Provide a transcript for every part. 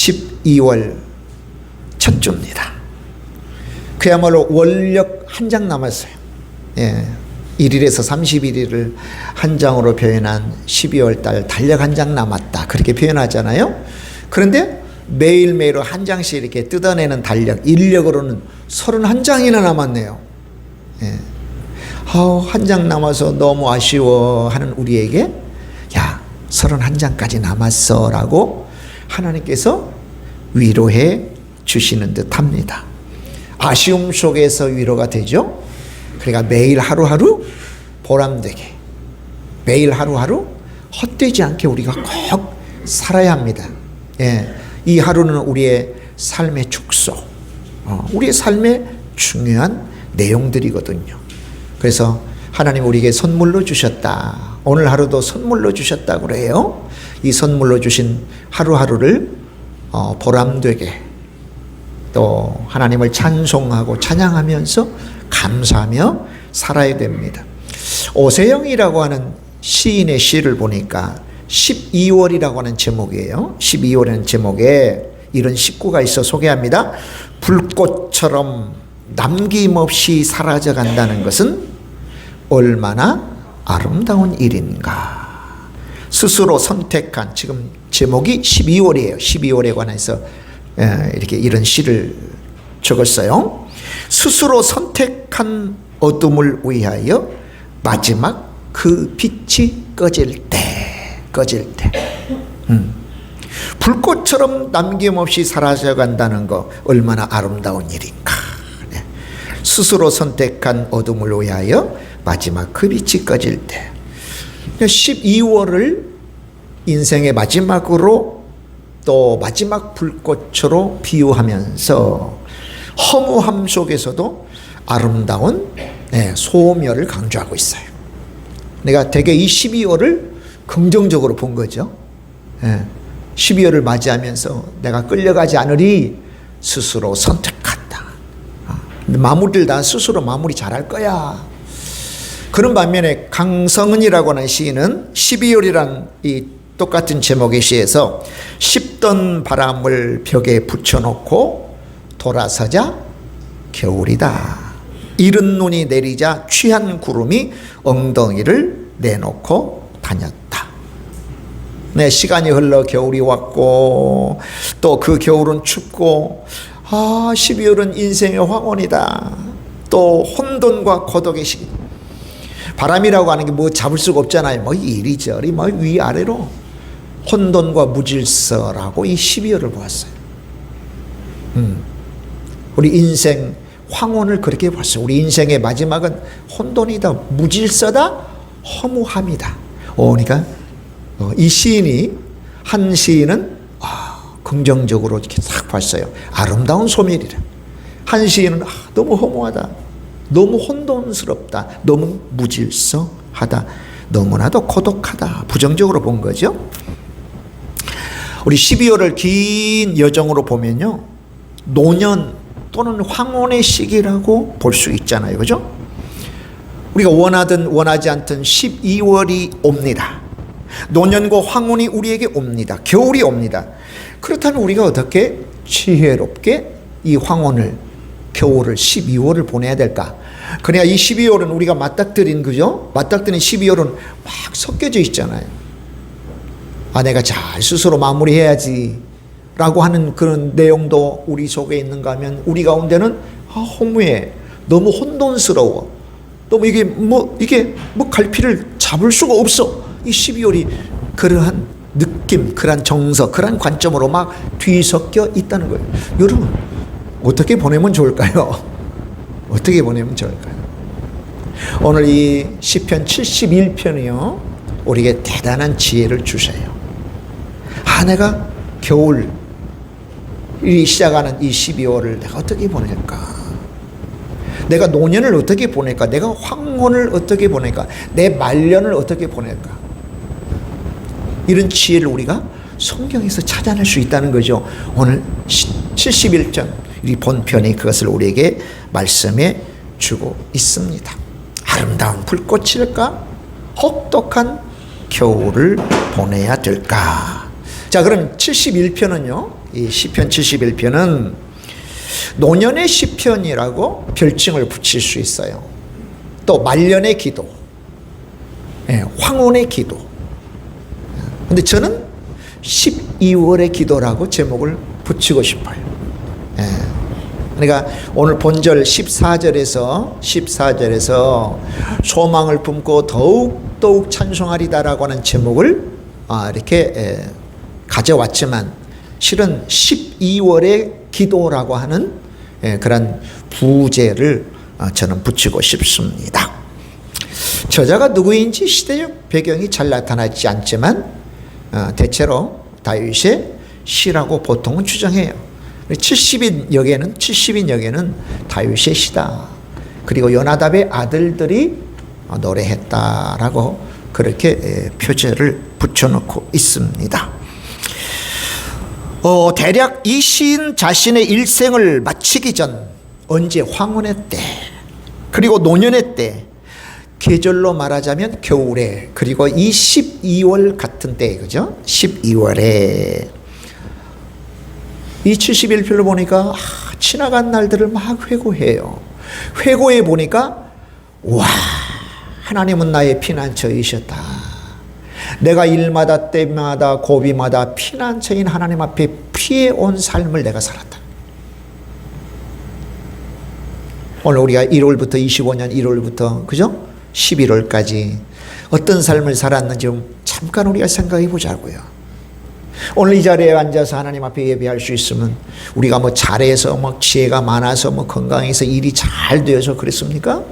12월 첫 주입니다. 그야말로 월력 한 장 남았어요. 1일에서 31일을 한 장으로 표현한 12월 달 달력 한 장 남았다, 그렇게 표현하잖아요. 그런데 매일매일 한 장씩 이렇게 뜯어내는 달력, 인력으로는 31장이나 남았네요. 한 장 남아서 너무 아쉬워 하는 우리에게, 야, 31장까지 남았어 라고 하나님께서 위로해 주시는 듯 합니다. 아쉬움 속에서 위로가 되죠. 그러니까 매일 하루하루 보람되게, 매일 하루하루 헛되지 않게 우리가 꼭 살아야 합니다. 이 하루는 우리의 삶의 축소, 우리의 삶의 중요한 내용들이거든요. 그래서 하나님 우리에게 선물로 주셨다, 오늘 하루도 선물로 주셨다고 그래요. 이 선물로 주신 하루하루를 보람되게, 또 하나님을 찬송하고 찬양하면서 감사하며 살아야 됩니다. 오세영이라고 하는 시인의 시를 보니까 12월이라고 하는 제목이에요. 12월이라는 제목에 이런 식구가 있어 소개합니다. 불꽃처럼 남김없이 사라져 간다는 것은 얼마나 아름다운 일인가. 스스로 선택한, 지금 제목이 12월이에요. 12월에 관해서 이렇게 이런 시를 적었어요. 스스로 선택한 어둠을 위하여 마지막 그 빛이 꺼질 때, 불꽃처럼 남김없이 사라져 간다는 거 얼마나 아름다운 일인가. 스스로 선택한 어둠을 위하여 마지막 그 빛이 꺼질 때, 12월을 인생의 마지막으로, 또 마지막 불꽃으로 비유하면서 허무함 속에서도 아름다운 소멸을 강조하고 있어요. 내가 되게 이 12월을 긍정적으로 본 거죠. 12월을 맞이하면서 내가 끌려가지 않으리 스스로 선택한다. 마무리를 다 스스로 마무리 잘할 거야. 그런 반면에 강성은이라고 하는 시인은 12월이란 이 똑같은 제목의 시에서 씹던 바람을 벽에 붙여놓고 돌아서자 겨울이다. 이른 눈이 내리자 취한 구름이 엉덩이를 내놓고 다녔다. 시간이 흘러 겨울이 왔고, 또 그 겨울은 춥고, 12월은 인생의 황혼이다. 또 혼돈과 고독의 시기. 바람이라고 하는 게 뭐 잡을 수가 없잖아요. 뭐 이리저리 뭐 위아래로 혼돈과 무질서라고 이 12월을 보았어요. 우리 인생 황혼을 그렇게 봤어요. 우리 인생의 마지막은 혼돈이다, 무질서다, 허무함이다. 그러니까 이 시인이, 한 시인은 긍정적으로 이렇게 싹 봤어요. 아름다운 소멸이라. 한 시인은 너무 허무하다, 너무 혼돈스럽다, 너무 무질서하다, 너무나도 고독하다, 부정적으로 본 거죠. 우리 12월을 긴 여정으로 보면요, 노년 또는 황혼의 시기라고 볼 수 있잖아요. 그죠? 우리가 원하든 원하지 않든 12월이 옵니다. 노년과 황혼이 우리에게 옵니다. 겨울이 옵니다. 그렇다면 우리가 어떻게 지혜롭게 이 황혼을, 겨울을, 12월을 보내야 될까? 그래야 이 12월은 우리가 맞닥뜨린, 그죠? 맞닥뜨린 12월은 막 섞여져 있잖아요. 내가 잘 스스로 마무리해야지 라고 하는 그런 내용도 우리 속에 있는가 하면, 우리 가운데는 허무해, 너무 혼돈스러워, 너무 이게 뭐 갈피를 잡을 수가 없어. 이 12월이 그러한 느낌, 그러한 정서, 그러한 관점으로 막 뒤섞여 있다는 거예요. 여러분, 어떻게 보내면 좋을까요? 어떻게 보내면 좋을까요? 오늘 이 시편 71편이요, 우리에게 대단한 지혜를 주셔요. 내가 겨울이 시작하는 이 12월을 내가 어떻게 보낼까? 내가 노년을 어떻게 보낼까? 내가 황혼을 어떻게 보낼까? 내 말년을 어떻게 보낼까? 이런 지혜를 우리가 성경에서 찾아낼 수 있다는 거죠. 오늘 71편 이 본편이 그것을 우리에게 말씀해 주고 있습니다. 아름다운 불꽃일까? 혹독한 겨울을 보내야 될까? 자, 그럼 71편은요 이 시편 71편은 노년의 시편이라고 별칭을 붙일 수 있어요. 또 말년의 기도, 황혼의 기도. 근데 저는 12월의 기도라고 제목을 붙이고 싶어요. 그러니까 오늘 본절 14절에서 소망을 품고 더욱 찬송하리다라고 하는 제목을 이렇게 가져왔지만 실은 12월의 기도라고 하는 그런 부제를 저는 붙이고 싶습니다. 저자가 누구인지 시대적 배경이 잘 나타나지 않지만 대체로 다윗의 시라고 보통은 추정해요. 70인 역에는 다윗의 시다. 그리고 요나답의 아들들이 노래했다라고 그렇게 표제를 붙여놓고 있습니다. 대략 이 시인 자신의 일생을 마치기 전 언제 황혼의 때 그리고 노년의 때, 계절로 말하자면 겨울에, 그리고 이 12월 같은 때, 그죠? 12월에 이 71편을 보니까 지나간 날들을 막 회고해요. 회고해 보니까 와, 하나님은 나의 피난처이셨다. 내가 일마다 때마다 고비마다 피난처인 하나님 앞에 피해온 삶을 내가 살았다. 오늘 우리가 1월부터 25년 1월부터 그죠? 11월까지 어떤 삶을 살았는지 좀 잠깐 우리가 생각해 보자고요. 오늘 이 자리에 앉아서 하나님 앞에 예배할 수 있으면 우리가 뭐 잘해서 뭐 지혜가 많아서 뭐 건강해서 일이 잘 되어서 그랬습니까?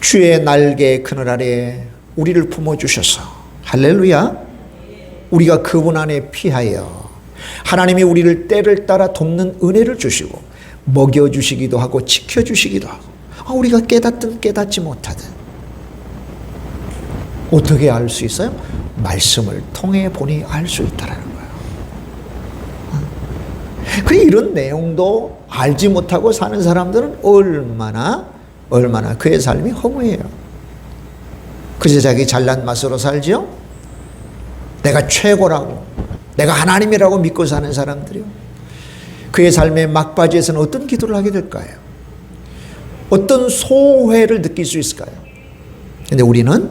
주의 날개 그늘 아래 우리를 품어주셔서 할렐루야, 우리가 그분 안에 피하여 하나님이 우리를 때를 따라 돕는 은혜를 주시고 먹여주시기도 하고 지켜주시기도 하고, 우리가 깨닫든 깨닫지 못하든 어떻게 알 수 있어요? 말씀을 통해 보니 알 수 있다라는 거예요. 그 이런 내용도 알지 못하고 사는 사람들은 얼마나 그의 삶이 허무해요. 그저 자기 잘난 맛으로 살죠. 내가 최고라고, 내가 하나님이라고 믿고 사는 사람들이요. 그의 삶의 막바지에서는 어떤 기도를 하게 될까요? 어떤 소회를 느낄 수 있을까요? 근데 우리는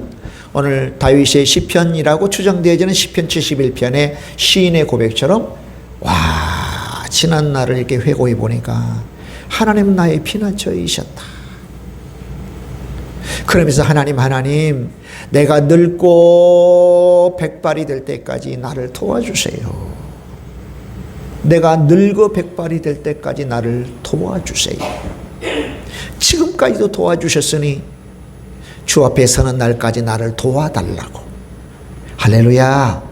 오늘 다윗의 시편이라고 추정되어지는 시편 71편의 시인의 고백처럼 와, 지난 날을 이렇게 회고해 보니까 하나님 나의 피난처이셨다. 그러면서 하나님 내가 늙고 백발이 될 때까지 나를 도와주세요. 내가 늙어 백발이 될 때까지 나를 도와주세요. 지금까지도 도와주셨으니 주 앞에 서는 날까지 나를 도와달라고. 할렐루야,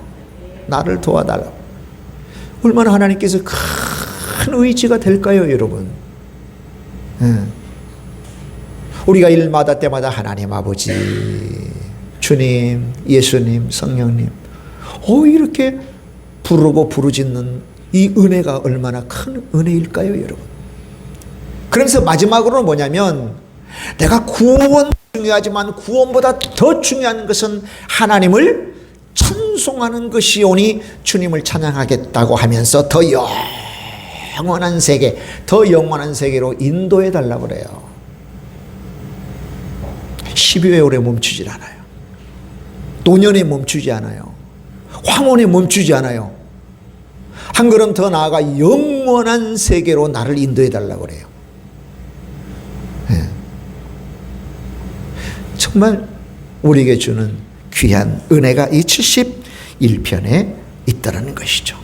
나를 도와달라고. 얼마나 하나님께서 큰 의지가 될까요, 여러분? 우리가 일마다 때마다 하나님 아버지, 주님, 예수님, 성령님 이렇게 부르고 부르짖는 이 은혜가 얼마나 큰 은혜일까요, 여러분? 그러면서 마지막으로는 뭐냐면, 내가 구원 중요하지만 구원보다 더 중요한 것은 하나님을 찬송하는 것이오니 주님을 찬양하겠다고 하면서 더 영원한 세계로 인도해 달라고 그래요. 12월에 멈추질 않아요. 노년에 멈추지 않아요. 황혼에 멈추지 않아요. 한 걸음 더 나아가 영원한 세계로 나를 인도해 달라고 그래요. 정말 우리에게 주는 귀한 은혜가 이 71편에 있다는 것이죠.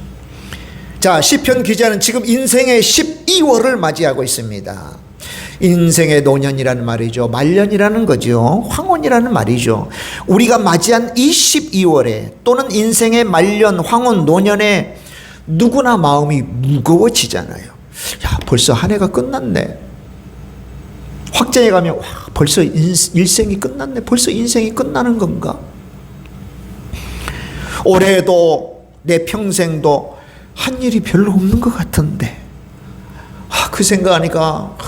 자, 시편 기자는 지금 인생의 12월을 맞이하고 있습니다. 인생의 노년이라는 말이죠. 말년이라는 거죠. 황혼이라는 말이죠. 우리가 맞이한 이 12월에 또는 인생의 말년, 황혼, 노년에 누구나 마음이 무거워지잖아요. 야, 벌써 한 해가 끝났네. 확정해 가면 벌써 일생이 끝났네. 벌써 인생이 끝나는 건가? 올해도 내 평생도 한 일이 별로 없는 것 같은데 그 생각하니까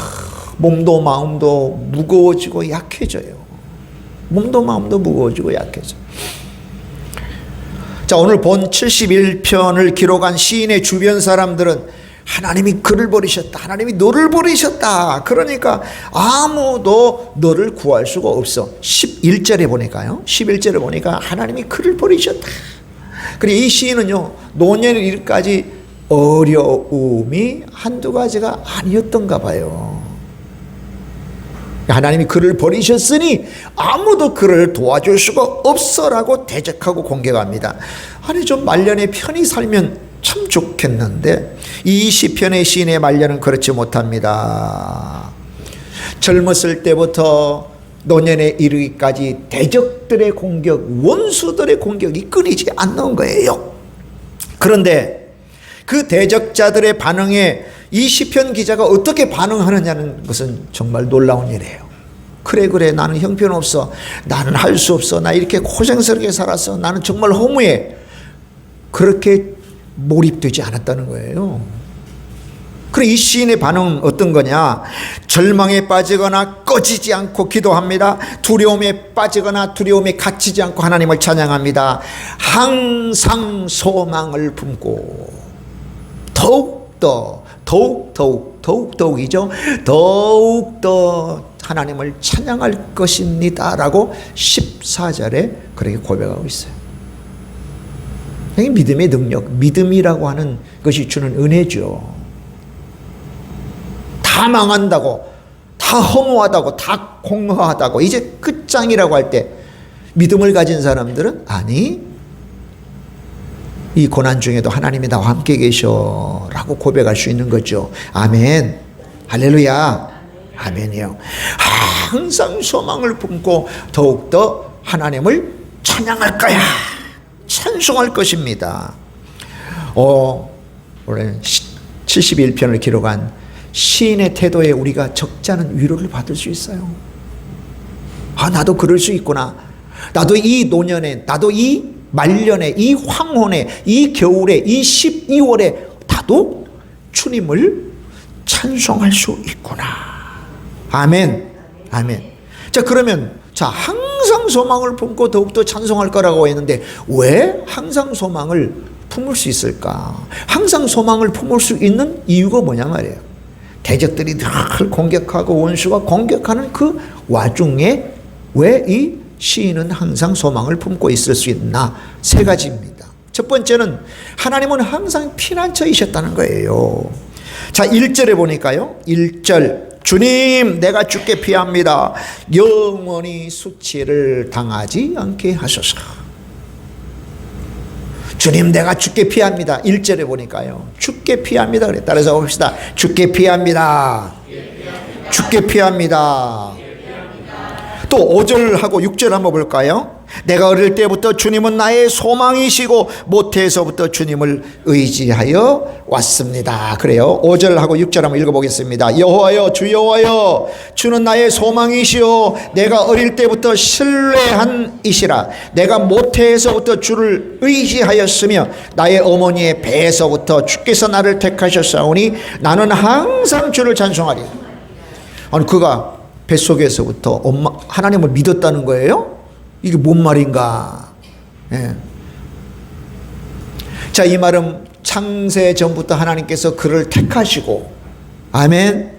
몸도 마음도 무거워지고 약해져요. 몸도 마음도 무거워지고 약해져. 자, 오늘 본 71편을 기록한 시인의 주변 사람들은 하나님이 그를 버리셨다, 하나님이 너를 버리셨다, 그러니까 아무도 너를 구할 수가 없어. 11절에 보니까요, 11절에 보니까 하나님이 그를 버리셨다. 그리고 이 시인은요, 노년의 일까지 어려움이 한두 가지가 아니었던가 봐요. 하나님이 그를 버리셨으니 아무도 그를 도와줄 수가 없어라고 대적하고 공격합니다. 아니, 좀 말년에 편히 살면 참 좋겠는데 이 시편의 시인의 말년은 그렇지 못합니다. 젊었을 때부터 노년에 이르기까지 대적들의 공격, 원수들의 공격이 끊이지 않는 거예요. 그런데 그 대적자들의 반응에 이 시편 기자가 어떻게 반응하느냐는 것은 정말 놀라운 일이에요. 그래 나는 형편없어, 나는 할 수 없어, 나 이렇게 고생스럽게 살았어, 나는 정말 허무해, 그렇게 몰입되지 않았다는 거예요. 그래, 이 시인의 반응은 어떤 거냐? 절망에 빠지거나 꺼지지 않고 기도합니다. 두려움에 빠지거나 두려움에 갇히지 않고 하나님을 찬양합니다. 항상 소망을 품고 더욱더욱이죠. 더욱더 하나님을 찬양할 것입니다 라고 14절에 그렇게 고백하고 있어요. 믿음의 능력, 믿음이라고 하는 것이 주는 은혜죠. 다 망한다고, 다 허무하다고, 다 공허하다고, 이제 끝장이라고 할 때 믿음을 가진 사람들은 아니, 이 고난 중에도 하나님이 나와 함께 계셔 라고 고백할 수 있는 거죠. 아멘, 할렐루야, 아멘이요. 항상 소망을 품고 더욱더 하나님을 찬양할 거야, 찬송할 것입니다. 올해 71편을 기록한 시인의 태도에 우리가 적잖은 위로를 받을 수 있어요. 나도 그럴 수 있구나. 나도 이 노년에, 나도 이 말년에, 이 황혼에, 이 겨울에, 이 12월에 나도 주님을 찬송할 수 있구나. 아멘, 아멘. 자, 그러면 항상 소망을 품고 더욱더 찬송할 거라고 했는데 왜 항상 소망을 품을 수 있을까? 항상 소망을 품을 수 있는 이유가 뭐냐 말이에요. 대적들이 늘 공격하고 원수가 공격하는 그 와중에 왜 이 시인은 항상 소망을 품고 있을 수 있나? 세 가지입니다. 첫 번째는 하나님은 항상 피난처이셨다는 거예요. 자, 1절에 보니까요, 1절, 주님 내가 주께 피합니다. 영원히 수치를 당하지 않게 하소서. 주님 내가 주께 피합니다. 1절에 보니까요, 주께 피합니다. 그래, 따라서 봅시다. 주께 피합니다. 주께 피합니다. 또 5절하고 6절 한번 볼까요? 내가 어릴 때부터 주님은 나의 소망이시고 모태에서부터 주님을 의지하여 왔습니다. 그래요. 5절하고 6절 한번 읽어보겠습니다. 여호와여, 주 여호와여, 주는 나의 소망이시오. 내가 어릴 때부터 신뢰한 이시라. 내가 모태에서부터 주를 의지하였으며 나의 어머니의 배에서부터 주께서 나를 택하셨사오니 나는 항상 주를 찬송하리. 아니, 그가 뱃속에서부터 하나님을 믿었다는 거예요? 이게 뭔 말인가? 예. 자, 이 말은 창세 전부터 하나님께서 그를 택하시고, 아멘,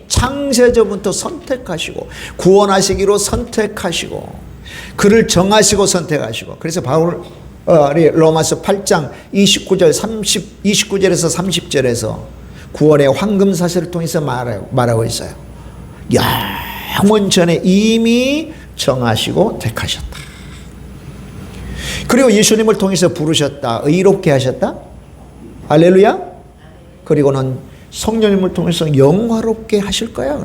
창세 전부터 선택하시고 구원하시기로 선택하시고 그를 정하시고 선택하시고, 그래서 바울 로마서 8장 29절에서 30절에서 구원의 황금사슬을 통해서 말하고 있어요. 영원 전에 이미 정하시고 택하셨다. 그리고 예수님을 통해서 부르셨다. 의롭게 하셨다. 할렐루야. 그리고는 성령님을 통해서 영화롭게 하실 거야.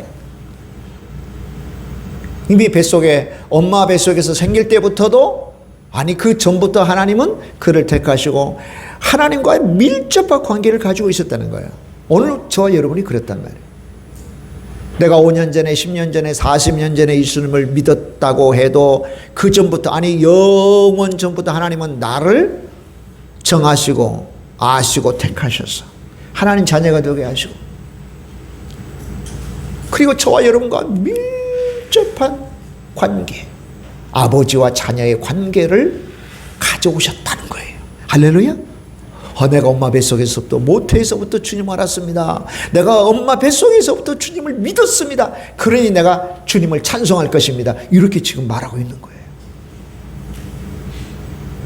이미 뱃속에, 엄마 뱃속에서 생길 때부터도, 아니 그 전부터 하나님은 그를 택하시고 하나님과의 밀접한 관계를 가지고 있었다는 거예요. 오늘 저와 여러분이 그랬단 말이에요. 내가 5년 전에, 10년 전에, 40년 전에 예수님을 믿었다고 해도 그 전부터, 아니 영원 전부터 하나님은 나를 정하시고 아시고 택하셨어. 하나님 자녀가 되게 하시고, 그리고 저와 여러분과 밀접한 관계, 아버지와 자녀의 관계를 가져오셨다는 거예요. 할렐루야. 내가 엄마 뱃속에서부터 모태에서부터 주님 알았습니다. 내가 엄마 뱃속에서부터 주님을 믿었습니다. 그러니 내가 주님을 찬송할 것입니다. 이렇게 지금 말하고 있는 거예요.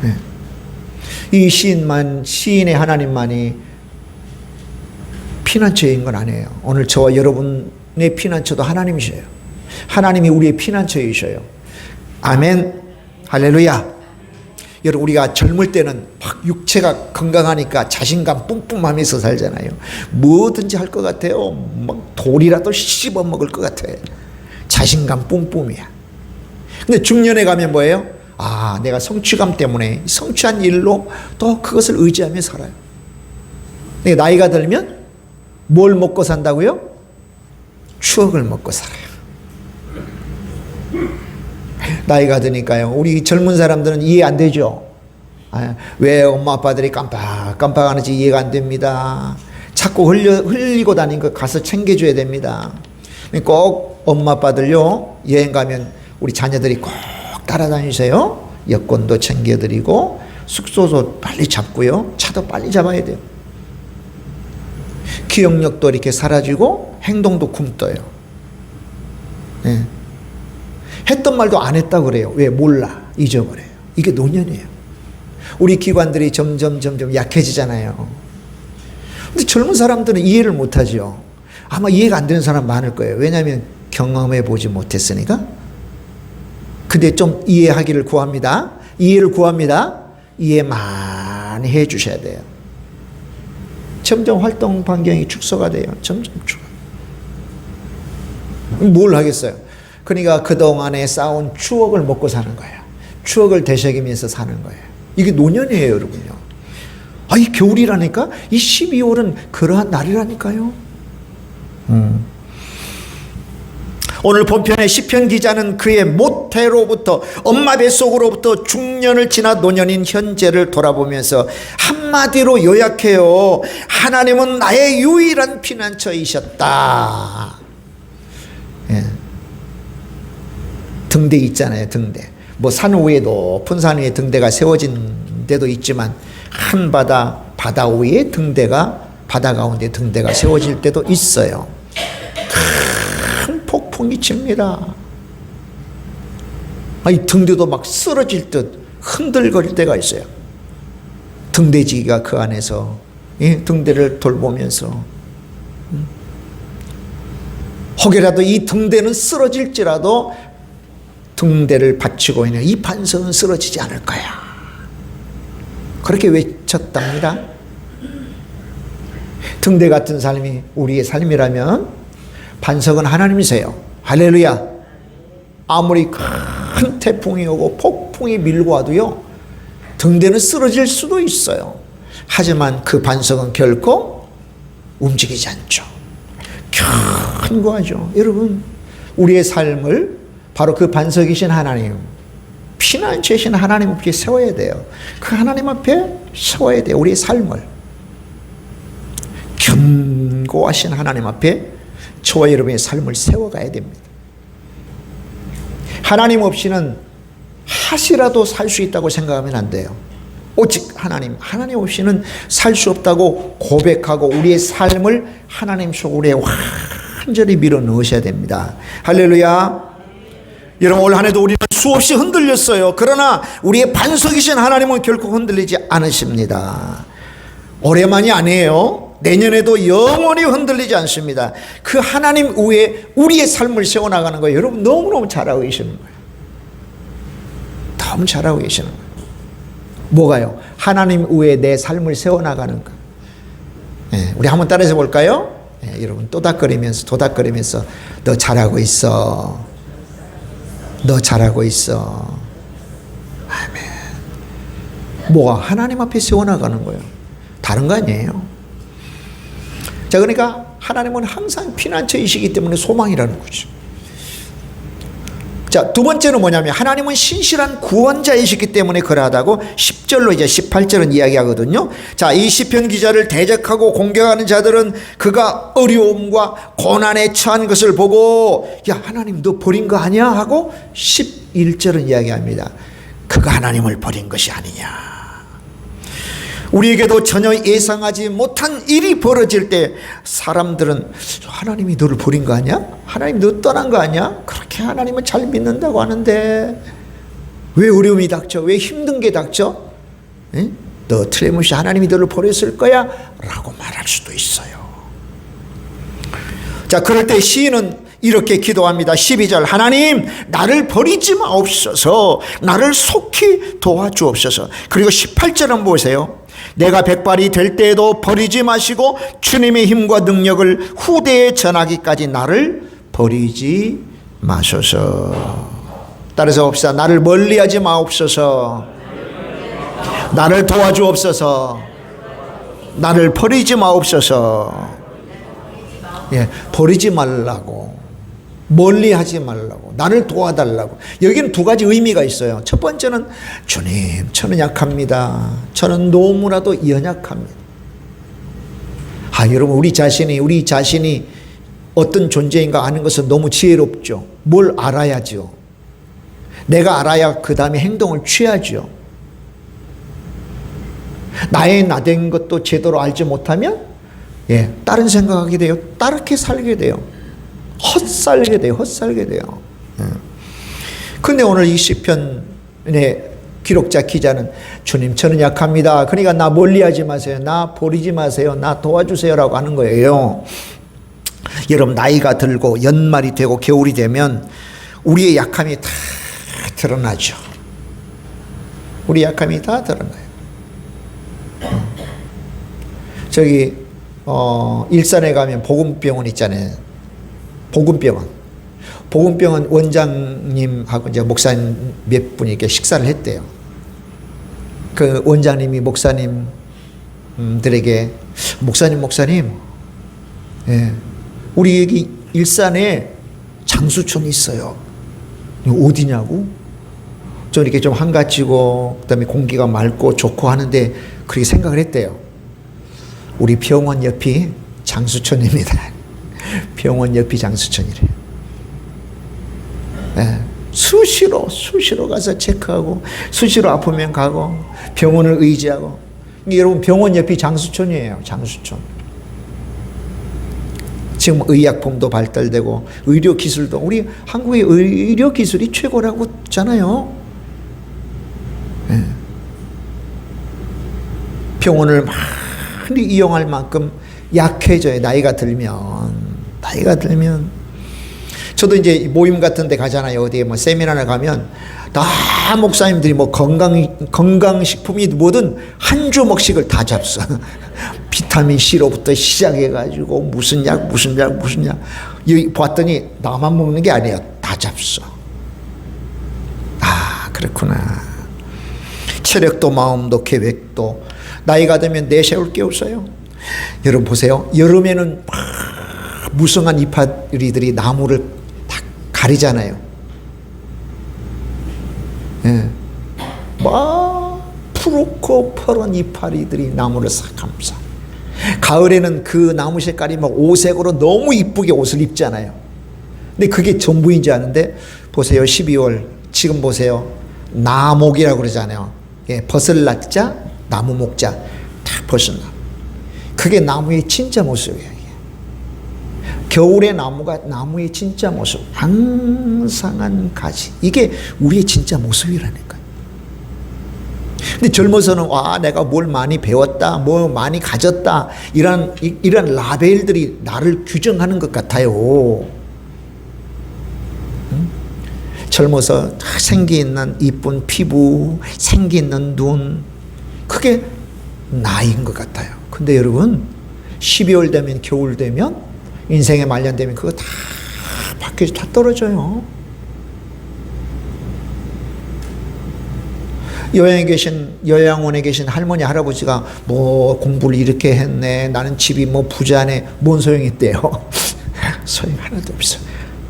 네. 이 시인의 하나님만이 피난처인 건 아니에요. 오늘 저와 여러분의 피난처도 하나님이셔요. 하나님이 우리의 피난처이셔요. 아멘. 할렐루야. 여러분, 우리가 젊을 때는 막 육체가 건강하니까 자신감 뿜뿜하면서 살잖아요. 뭐든지 할 것 같아요. 막 돌이라도 씹어 먹을 것 같아. 자신감 뿜뿜이야. 근데 중년에 가면 뭐예요? 내가 성취감 때문에 성취한 일로 또 그것을 의지하며 살아요. 근데 나이가 들면 뭘 먹고 산다고요? 추억을 먹고 살아요. 나이가 드니까요, 우리 젊은 사람들은 이해 안 되죠. 왜 엄마 아빠들이 깜빡하는지 이해가 안 됩니다. 자꾸 흘리고 다니는 거 가서 챙겨줘야 됩니다. 꼭 엄마 아빠들요, 여행 가면 우리 자녀들이 꼭 따라다니세요. 여권도 챙겨드리고 숙소도 빨리 잡고요, 차도 빨리 잡아야 돼요. 기억력도 이렇게 사라지고 행동도 굼떠요. 네. 했던 말도 안 했다 그래요. 왜? 몰라. 잊어버려요. 이게 노년이에요. 우리 기관들이 점점 약해지잖아요. 근데 젊은 사람들은 이해를 못하죠. 아마 이해가 안 되는 사람 많을 거예요. 왜냐하면 경험해 보지 못했으니까. 근데 좀 이해하기를 구합니다. 이해를 구합니다. 이해 많이 해 주셔야 돼요. 점점 활동 반경이 축소가 돼요. 점점 축소. 뭘 하겠어요? 그러니까 그동안에 쌓은 추억을 먹고 사는 거예요. 추억을 되새기면서 사는 거예요. 이게 노년이에요, 여러분요. 이 겨울이라니까? 이 12월은 그러한 날이라니까요. 오늘 본편의 시편 기자는 그의 모태로부터, 엄마 뱃속으로부터 중년을 지나 노년인 현재를 돌아보면서 한마디로 요약해요. 하나님은 나의 유일한 피난처이셨다. 예. 등대 있잖아요, 등대. 뭐 산 위에, 높은 산 위에 등대가 세워진 데도 있지만 한 바다 위에 등대가, 바다 가운데 등대가 세워질 때도 있어요. 큰 폭풍이 칩니다. 이 등대도 막 쓰러질 듯 흔들거릴 때가 있어요. 등대지기가 그 안에서 등대를 돌보면서 혹여라도 이 등대는 쓰러질지라도 등대를 받치고 있는 이 반석은 쓰러지지 않을 거야. 그렇게 외쳤답니다. 등대 같은 삶이 우리의 삶이라면 반석은 하나님이세요. 할렐루야. 아무리 큰 태풍이 오고 폭풍이 밀고 와도요, 등대는 쓰러질 수도 있어요. 하지만 그 반석은 결코 움직이지 않죠. 견고하죠. 여러분, 우리의 삶을 바로 그 반석이신 하나님, 피난처이신 하나님 앞에 세워야 돼요. 그 하나님 앞에 세워야 돼요. 우리의 삶을. 견고하신 하나님 앞에 저와 여러분의 삶을 세워가야 됩니다. 하나님 없이는 하시라도 살 수 있다고 생각하면 안 돼요. 오직 하나님 없이는 살 수 없다고 고백하고 우리의 삶을 하나님 속으로 완전히 밀어 넣으셔야 됩니다. 할렐루야. 여러분, 올 한 해도 우리는 수없이 흔들렸어요. 그러나 우리의 반석이신 하나님은 결코 흔들리지 않으십니다. 올해만이 아니에요. 내년에도 영원히 흔들리지 않습니다. 그 하나님 위에 우리의 삶을 세워나가는 거예요. 여러분, 너무너무 잘하고 계시는 거예요. 너무 잘하고 계시는 거예요. 뭐가요? 하나님 위에 내 삶을 세워나가는 거. 우리 한번 따라해서 볼까요? 여러분, 도닥거리면서 너 잘하고 있어. 너 잘하고 있어. 아멘. 뭐가? 하나님 앞에 세워나가는 거예요. 다른 거 아니에요. 자, 그러니까 하나님은 항상 피난처이시기 때문에 소망이라는 거죠. 자, 두 번째는 뭐냐면 하나님은 신실한 구원자이시기 때문에 그러하다고 10절로 이제 18절은 이야기하거든요. 자, 이 시편 기자를 대적하고 공격하는 자들은 그가 어려움과 고난에 처한 것을 보고 야, 하나님 너 버린 거 아니야? 하고 11절은 이야기합니다. 그가 하나님을 버린 것이 아니냐. 우리에게도 전혀 예상하지 못한 일이 벌어질 때 사람들은 하나님이 너를 버린 거 아니야? 하나님이 너 떠난 거 아니야? 그렇게 하나님을 잘 믿는다고 하는데 왜 어려움이 닥쳐? 왜 힘든 게 닥쳐? 에? 너 틀림없이 하나님이 너를 버렸을 거야? 라고 말할 수도 있어요. 자, 그럴 때 시인은 이렇게 기도합니다. 12절, 하나님 나를 버리지 마옵소서, 나를 속히 도와주옵소서. 그리고 18절은 보세요. 내가 백발이 될 때에도 버리지 마시고 주님의 힘과 능력을 후대에 전하기까지 나를 버리지 마소서. 따라서 봅시다. 나를 멀리하지 마옵소서, 나를 도와주옵소서, 나를 버리지 마옵소서. 예, 버리지 말라고, 멀리하지 말라고, 나를 도와달라고. 여기는 두 가지 의미가 있어요. 첫 번째는 주님 저는 약합니다. 저는 너무나도 연약합니다. 여러분 우리 자신이 어떤 존재인가 아는 것은 너무 지혜롭죠. 뭘 알아야죠. 내가 알아야 그 다음에 행동을 취하죠. 나의 나된 것도 제대로 알지 못하면 다른 생각하게 돼요. 다르게 살게 돼요. 헛살게 돼요. 근데 오늘 이 시편의 기록자 기자는 주님 저는 약합니다. 그러니까 나 멀리하지 마세요. 나 버리지 마세요. 나 도와주세요라고 하는 거예요. 여러분 나이가 들고 연말이 되고 겨울이 되면 우리의 약함이 다 드러나죠. 우리 약함이 다 드러나요. 저기 일산에 가면 복음병원 있잖아요. 복음병원 원장님하고 이제 목사님 몇 분이 이렇게 식사를 했대요. 그 원장님이 목사님들에게 목사님, 우리 여기 일산에 장수촌이 있어요. 어디냐고? 좀 이렇게 좀 한가지고 그다음에 공기가 맑고 좋고 하는데 그렇게 생각을 했대요. 우리 병원 옆이 장수촌입니다. 병원 옆이 장수촌이래요. 수시로 가서 체크하고 수시로 아프면 가고 병원을 의지하고. 여러분 병원 옆이 장수촌이에요. 장수촌. 지금 의약품도 발달되고 의료기술도, 우리 한국의 의료기술이 최고라고 했잖아요. 병원을 많이 이용할 만큼 약해져요. 나이가 들면. 저도 이제 모임 같은 데 가잖아요. 어디에 뭐 세미나를 가면 다 목사님들이 뭐 건강식품이 뭐든 한 주먹씩을 다 잡숴. 비타민 C로부터 시작해가지고 무슨 약. 여기 봤더니 나만 먹는 게 아니에요. 다 잡숴. 그렇구나. 체력도 마음도 계획도 나이가 되면 내세울 게 없어요. 여러분 보세요. 여름에는 무성한 이파리들이 나무를 다 가리잖아요. 푸르고 푸른 이파리들이 나무를 싹 감싸. 가을에는 그 나무 색깔이 막 오색으로 너무 이쁘게 옷을 입잖아요. 근데 그게 전부인지 아는데 보세요. 12월 지금 보세요. 나목이라고 그러잖아요. 벗을 낳자 나무 목자 다 벗은 나무. 그게 나무의 진짜 모습이에요. 겨울의 나무가 나무의 진짜 모습. 앙상한 가지. 이게 우리의 진짜 모습이라니까요. 근데 젊어서는 내가 뭘 많이 배웠다, 뭐 많이 가졌다, 이런 라벨들이 나를 규정하는 것 같아요. 젊어서 생기 있는 이쁜 피부, 생기 있는 눈, 그게 나인 것 같아요. 근데 여러분 12월 되면, 겨울 되면, 인생의 말년 되면 그거 다 바뀌어서 다 떨어져요. 요양원에 계신 할머니 할아버지가 뭐 공부를 이렇게 했네, 나는 집이 뭐 부자네, 뭔 소용이 있대요. 소용 하나도 없어.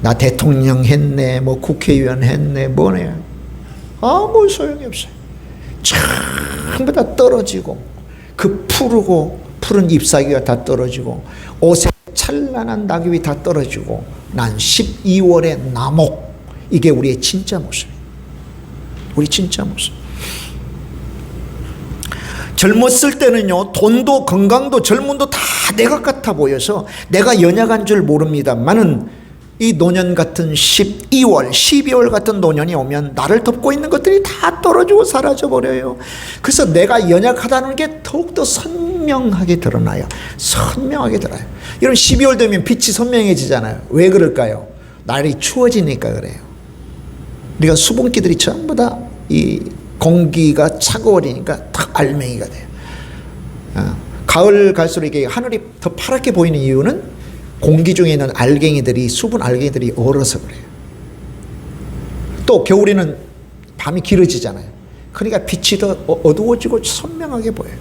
나 대통령 했네, 뭐 국회의원 했네, 뭐네, 아무 소용이 없어요. 전부 다 떨어지고, 그 푸른 잎사귀가 다 떨어지고, 옷에 찬란한 낙엽이 다 떨어지고, 난 12월의 나목. 이게 우리의 진짜 모습이에요. 우리 진짜 모습. 젊었을 때는요, 돈도 건강도 젊음도 다 내가 같아 보여서 내가 연약한 줄 모릅니다만은 이 노년 같은 12월, 12월 같은 노년이 오면 나를 덮고 있는 것들이 다 떨어지고 사라져 버려요. 그래서 내가 연약하다는 게 더욱더 선명하게 드러나요. 선명하게 드러나요. 이런 12월 되면 빛이 선명해지잖아요. 왜 그럴까요? 날이 추워지니까 그래요. 우리가 수분기들이 전부 다 이 공기가 차가워지니까 다 알맹이가 돼요. 가을 갈수록 이게 하늘이 더 파랗게 보이는 이유는 공기 중에 있는 알갱이들이, 수분 알갱이들이 얼어서 그래요. 또 겨울에는 밤이 길어지잖아요. 그러니까 빛이 더 어두워지고 선명하게 보여요.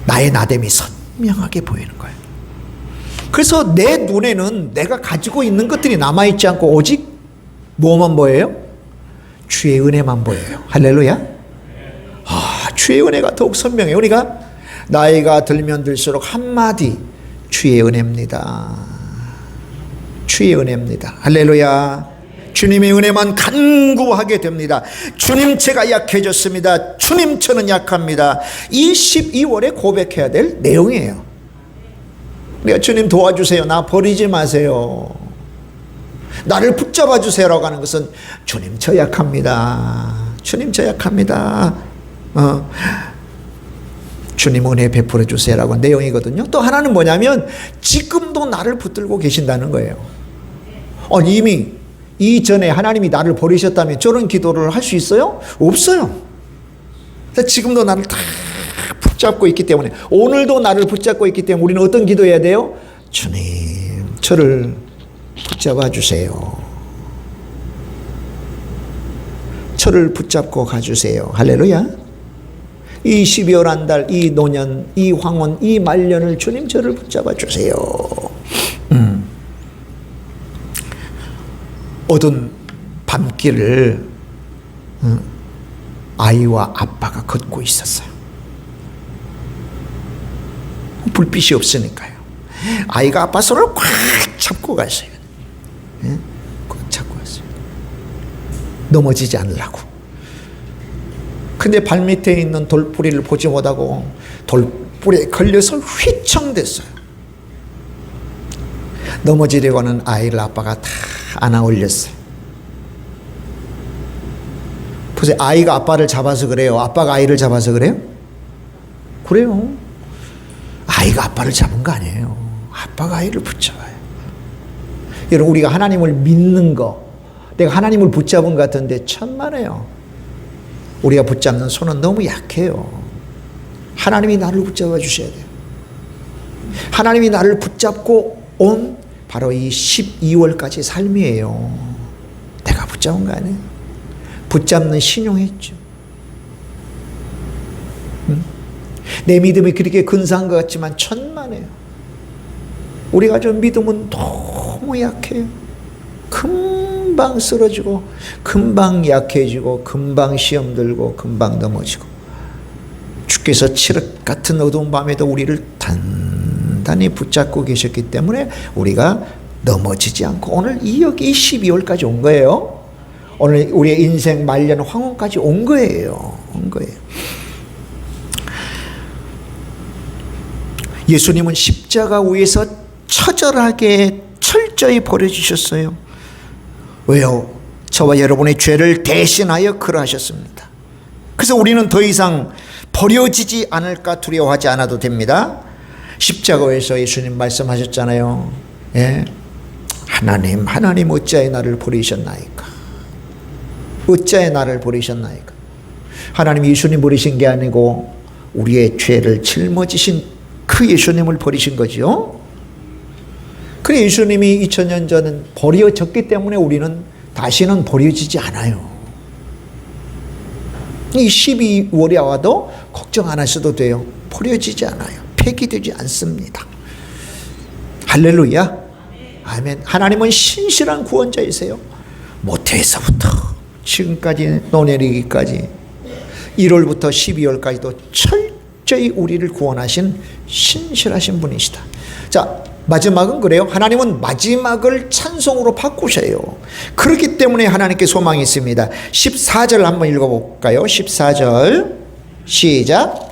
나의 나됨이 선명하게 보이는 거예요. 그래서 내 눈에는 내가 가지고 있는 것들이 남아있지 않고 오직 뭐만 보여요? 주의 은혜만 보여요. 할렐루야. 주의 은혜가 더욱 선명해요. 우리가 나이가 들면 들수록 한마디, 주의 은혜입니다. 주의 은혜입니다. 할렐루야. 주님의 은혜만 간구하게 됩니다. 주님, 제가 약해졌습니다. 주님, 저는 약합니다. 이 12월에 고백해야 될 내용이에요. 우리가 주님 도와주세요, 나 버리지 마세요, 나를 붙잡아 주세요라고 하는 것은 주님, 저 약합니다. 주님, 저 약합니다. 주님 은혜 베풀어 주세요라고 하는 내용이거든요. 또 하나는 뭐냐면 지금도 나를 붙들고 계신다는 거예요. 이미 이전에 하나님이 나를 버리셨다면 저런 기도를 할 수 있어요? 없어요. 지금도 나를 다 붙잡고 있기 때문에, 오늘도 나를 붙잡고 있기 때문에 우리는 어떤 기도해야 돼요? 주님, 저를 붙잡아 주세요. 저를 붙잡고 가주세요. 할렐루야. 이 12월 한 달, 이 노년, 이 황혼, 이 말년을 주님, 저를 붙잡아 주세요. 어두운 밤길을 아이와 아빠가 걷고 있었어요. 불빛이 없으니까요. 아이가 아빠 손을 꽉 잡고 갔어요. 꽉 잡고 갔어요. 넘어지지 않으려고. 근데 발밑에 있는 돌뿌리를 보지 못하고 돌뿌리에 걸려서 휘청댔어요. 넘어지려고 하는 아이를 아빠가 다 안아 올렸어요. 보세요. 아이가 아빠를 잡아서 그래요? 아빠가 아이를 잡아서 그래요? 그래요. 아이가 아빠를 잡은 거 아니에요. 아빠가 아이를 붙잡아요. 여러분, 우리가 하나님을 믿는 거, 내가 하나님을 붙잡은 것 같은데 천만에요. 우리가 붙잡는 손은 너무 약해요. 하나님이 나를 붙잡아 주셔야 돼요. 하나님이 나를 붙잡고 온 바로 이 12월까지 삶이에요. 내가 붙잡은 거 아니에요. 붙잡는 신용했죠. 내 믿음이 그렇게 근사한 것 같지만 천만에요. 우리가 좀 믿음은 너무 약해요. 금방 쓰러지고, 금방 약해지고, 금방 시험 들고, 금방 넘어지고. 주께서 칠흑 같은 어두운 밤에도 우리를 단단히 붙잡고 계셨기 때문에 우리가 넘어지지 않고 오늘 여기 12월까지 온 거예요. 오늘 우리의 인생 말년 황혼까지 온 거예요. 온 거예요. 예수님은 십자가 위에서 처절하게 철저히 버려주셨어요. 왜요? 저와 여러분의 죄를 대신하여 그러하셨습니다. 그래서 우리는 더 이상 버려지지 않을까 두려워하지 않아도 됩니다. 십자가에서 예수님 말씀하셨잖아요. 예? 하나님 어찌하여 나를 버리셨나이까? 어찌하여 나를 버리셨나이까? 하나님 예수님 버리신 게 아니고 우리의 죄를 짊어지신 그 예수님을 버리신 거죠. 그래, 예수님이 2000년 전 버려졌기 때문에 우리는 다시는 버려지지 않아요. 이 12월에 와도 걱정 안 하셔도 돼요. 버려지지 않아요. 폐기되지 않습니다. 할렐루야. 아멘. 하나님은 신실한 구원자이세요. 모태에서부터 지금까지 노내리기까지 1월부터 12월까지도 철저히 우리를 구원하신 신실하신 분이시다. 자, 마지막은 그래요. 하나님은 마지막을 찬송으로 바꾸셔요. 그렇기 때문에 하나님께 소망이 있습니다. 14절 한번 읽어볼까요? 14절 시작.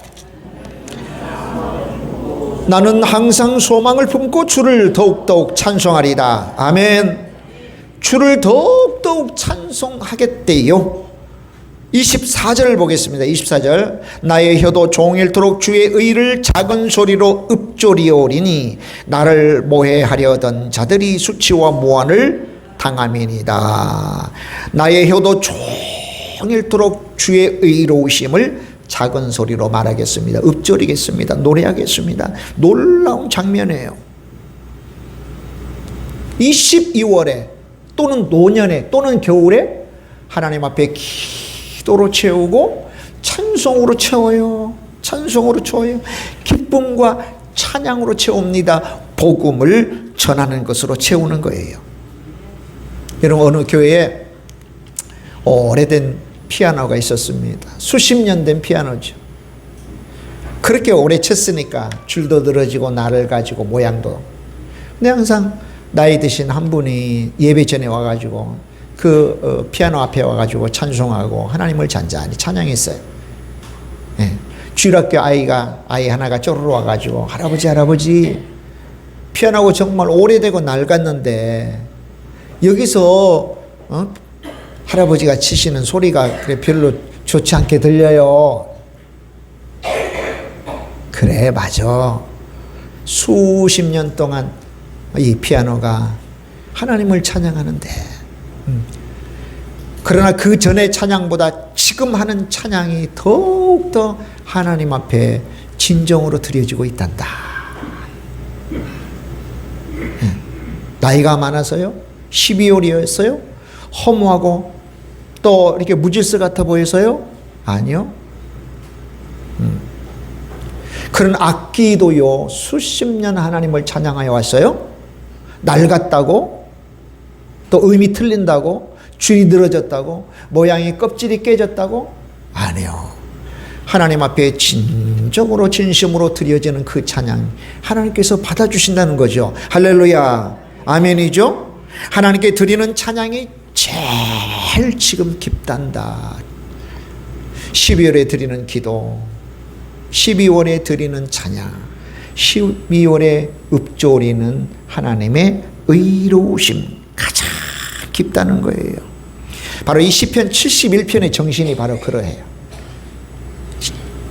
나는 항상 소망을 품고 주를 더욱더욱 찬송하리다. 아멘. 주를 더욱더욱 찬송하겠대요. 24절을 보겠습니다. 24절. 나의 혀도 종일토록 주의 의를 작은 소리로 읊조리오리니 나를 모해하려던 자들이 수치와 모한을 당함이니이다. 나의 혀도 종일토록 주의 의로우심을 작은 소리로 말하겠습니다. 읊조리겠습니다. 노래하겠습니다. 놀라운 장면이에요. 이 12월에 또는 노년에 또는 겨울에 하나님 앞에 기도로 채우고 찬송으로 채워요. 찬송으로 채워요. 기쁨과 찬양으로 채웁니다. 복음을 전하는 것으로 채우는 거예요. 여러분, 어느 교회에 오래된 피아노가 있었습니다. 수십 년 된 피아노죠. 그렇게 오래 쳤으니까 줄도 늘어지고 날을 가지고 모양도. 근데 항상 나이 드신 한 분이 예배 전에 와가지고 그 피아노 앞에 와가지고 찬송하고 하나님을 잔잔히 찬양했어요. 예. 주일학교 아이 하나가 쪼르르 와가지고 할아버지 피아노가 정말 오래되고 낡았는데 여기서 할아버지가 치시는 소리가 그래 별로 좋지 않게 들려요. 그래, 맞아. 수십 년 동안 이 피아노가 하나님을 찬양하는데 그러나 그 전의 찬양보다 지금 하는 찬양이 더욱더 하나님 앞에 진정으로 드려지고 있단다. 나이가 많아서요? 12월이었어요? 허무하고 또 이렇게 무질서 같아 보여서요? 아니요. 그런 악기도요, 수십 년 하나님을 찬양하여 왔어요? 낡았다고? 또 음이 틀린다고? 줄이 늘어졌다고? 모양이 껍질이 깨졌다고? 아니요. 하나님 앞에 진정으로 진심으로 드려지는 그 찬양 하나님께서 받아주신다는 거죠. 할렐루야. 아멘이죠? 하나님께 드리는 찬양이 제일 지금 깊단다. 12월에 드리는 기도, 12월에 드리는 찬양, 12월에 읊조리는 하나님의 의로우심 가장 깊다는 거예요. 바로 이 시편 71편의 정신이 바로 그러해요.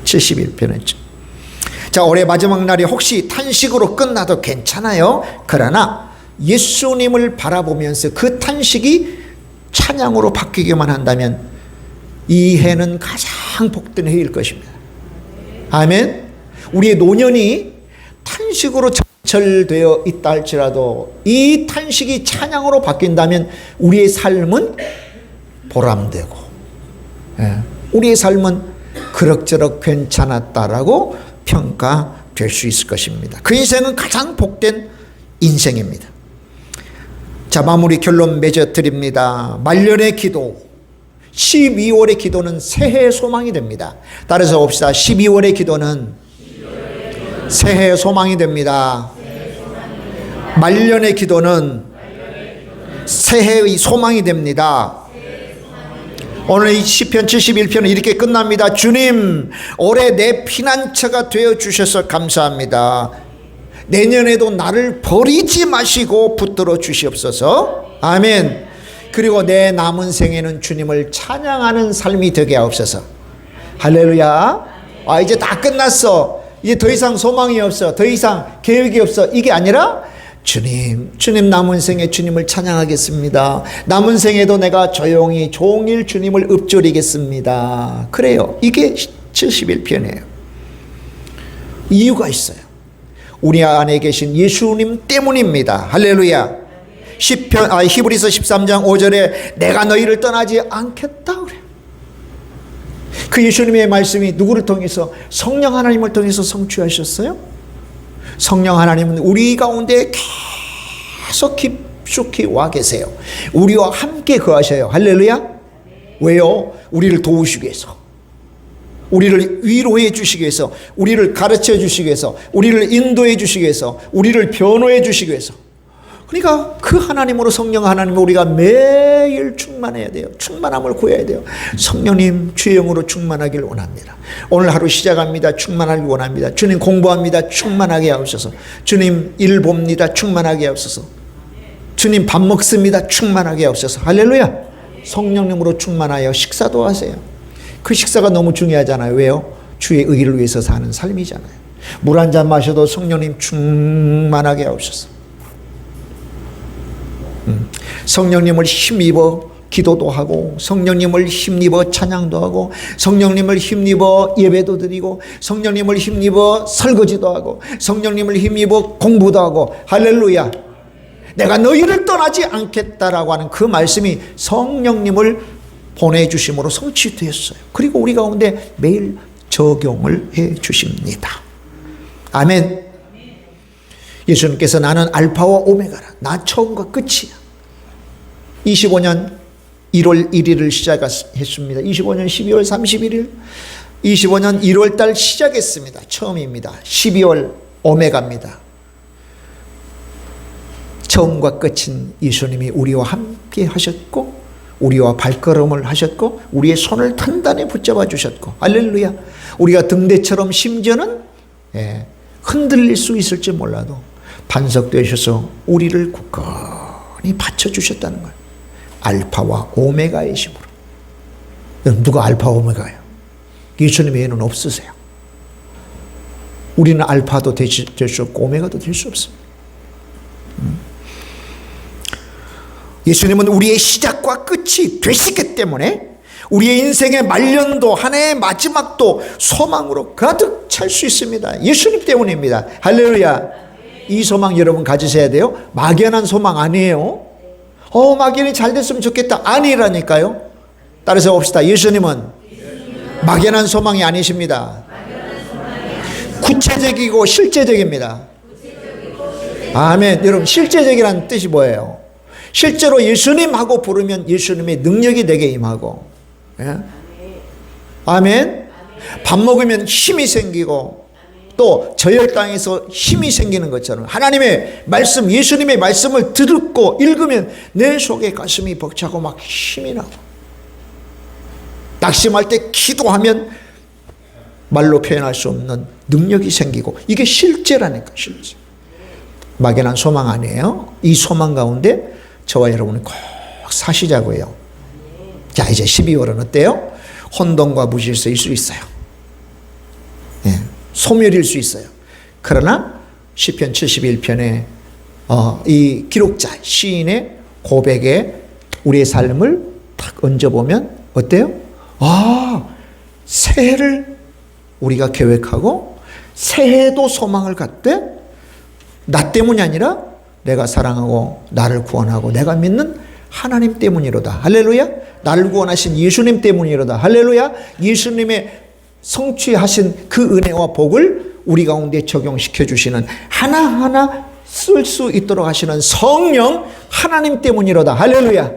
71편의 자, 올해 마지막 날이 혹시 탄식으로 끝나도 괜찮아요. 그러나 예수님을 바라보면서 그 탄식이 찬양으로 바뀌기만 한다면 이 해는 가장 복된 해일 것입니다. 아멘. 우리의 노년이 탄식으로 절되어 있다 할지라도 이 탄식이 찬양으로 바뀐다면 우리의 삶은 보람되고, 우리의 삶은 그럭저럭 괜찮았다라고 평가될 수 있을 것입니다. 그 인생은 가장 복된 인생입니다. 자, 마무리 결론 맺어드립니다. 말년의 기도, 12월의 기도는 새해의 소망이 됩니다. 따라서 봅시다. 12월의 기도는 새해의 소망이 됩니다. 말년의 기도는 새해의 소망이 됩니다. 오늘 이 시편 71편은 이렇게 끝납니다. 주님, 올해 내 피난처가 되어주셔서 감사합니다. 내년에도 나를 버리지 마시고 붙들어 주시옵소서. 아멘. 그리고 내 남은 생에는 주님을 찬양하는 삶이 되게 하옵소서. 할렐루야. 이제 다 끝났어. 이제 더 이상 소망이 없어. 더 이상 계획이 없어. 이게 아니라 주님 남은 생에 주님을 찬양하겠습니다. 남은 생에도 내가 조용히 종일 주님을 읊조리겠습니다. 그래요. 이게 71편이에요. 이유가 있어요. 우리 안에 계신 예수님 때문입니다. 할렐루야. 히브리서 13장 5절에 내가 너희를 떠나지 않겠다 그래요. 그 예수님의 말씀이 누구를 통해서? 성령 하나님을 통해서 성취하셨어요. 성령 하나님은 우리 가운데 계속 깊숙이 와 계세요. 우리와 함께 거하셔요. 할렐루야. 왜요? 우리를 도우시기 위해서. 우리를 위로해 주시기 위해서, 우리를 가르쳐 주시기 위해서, 우리를 인도해 주시기 위해서, 우리를 변호해 주시기 위해서. 그러니까 그 하나님으로, 성령 하나님으로 우리가 매일 충만해야 돼요. 충만함을 구해야 돼요. 성령님 주의 영으로 충만하길 원합니다. 오늘 하루 시작합니다. 충만하길 원합니다. 주님 공부합니다. 충만하게 하옵소서. 주님 일 봅니다. 충만하게 하옵소서. 주님 밥 먹습니다. 충만하게 하옵소서. 할렐루야. 성령님으로 충만하여 식사도 하세요. 그 식사가 너무 중요하잖아요. 왜요? 주의 의를 위해서 사는 삶이잖아요. 물 한 잔 마셔도 성령님 충만하게 하옵소서. 성령님을 힘입어 기도도 하고, 성령님을 힘입어 찬양도 하고, 성령님을 힘입어 예배도 드리고, 성령님을 힘입어 설거지도 하고, 성령님을 힘입어 공부도 하고. 할렐루야. 내가 너희를 떠나지 않겠다라고 하는 그 말씀이 성령님을 보내주심으로 성취되었어요. 그리고 우리 가운데 매일 적용을 해 주십니다. 아멘. 예수님께서 나는 알파와 오메가라, 나 처음과 끝이야. 25년 1월 1일을 시작했습니다. 25년 12월 31일, 25년 1월 달 시작했습니다. 처음입니다. 12월 오메가입니다. 처음과 끝인 예수님이 우리와 함께 하셨고, 우리와 발걸음을 하셨고, 우리의 손을 단단히 붙잡아 주셨고. 할렐루야. 우리가 등대처럼 심지어는 흔들릴 수 있을지 몰라도 반석되셔서 우리를 굳건히 받쳐주셨다는 거예요. 알파와 오메가이심으로. 여러분, 누가 알파 오메가예요? 예수님 외에는 없으세요. 우리는 알파도 될 수 없고 오메가도 될 수 없습니다. 예수님은 우리의 시작과 끝이 되시기 때문에 우리의 인생의 말년도, 한 해의 마지막도 소망으로 가득 찰 수 있습니다. 예수님 때문입니다. 할렐루야. 이 소망 여러분 가지셔야 돼요. 막연한 소망 아니에요. 막연히 잘 됐으면 좋겠다, 아니라니까요. 따라서 봅시다. 예수님은 막연한 소망이 아니십니다. 구체적이고 실제적입니다. 아멘. 여러분, 실제적이라는 뜻이 뭐예요? 실제로 예수님하고 부르면 예수님의 능력이 내게 임하고, 예? 아멘. 밥 먹으면 힘이 생기고, 또 저혈 땅에서 힘이 생기는 것처럼 하나님의 말씀, 예수님의 말씀을 듣고 읽으면 내 속에 가슴이 벅차고 막 힘이 나고, 낙심할 때 기도하면 말로 표현할 수 없는 능력이 생기고, 이게 실제라니까. 실제. 막연한 소망 아니에요. 이 소망 가운데 저와 여러분이 꼭 사시자고요. 자, 이제 12월은 어때요? 혼돈과 무질서일 수 있어요. 예, 소멸일 수 있어요. 그러나 시편 71편에 이 기록자, 시인의 고백에 우리의 삶을 딱 얹어보면 어때요? 새해를 우리가 계획하고 새해도 소망을 갖되, 나 때문이 아니라 내가 사랑하고 나를 구원하고 내가 믿는 하나님 때문이로다. 할렐루야. 나를 구원하신 예수님 때문이로다. 할렐루야. 예수님의 성취하신 그 은혜와 복을 우리 가운데 적용시켜 주시는, 하나하나 쓸 수 있도록 하시는 성령 하나님 때문이로다. 할렐루야.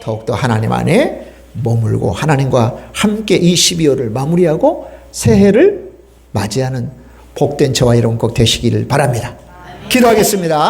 더욱더 하나님 안에 머물고 하나님과 함께 이 12월을 마무리하고 새해를 맞이하는 복된 저와 여러분 꼭 되시기를 바랍니다. 기도하겠습니다.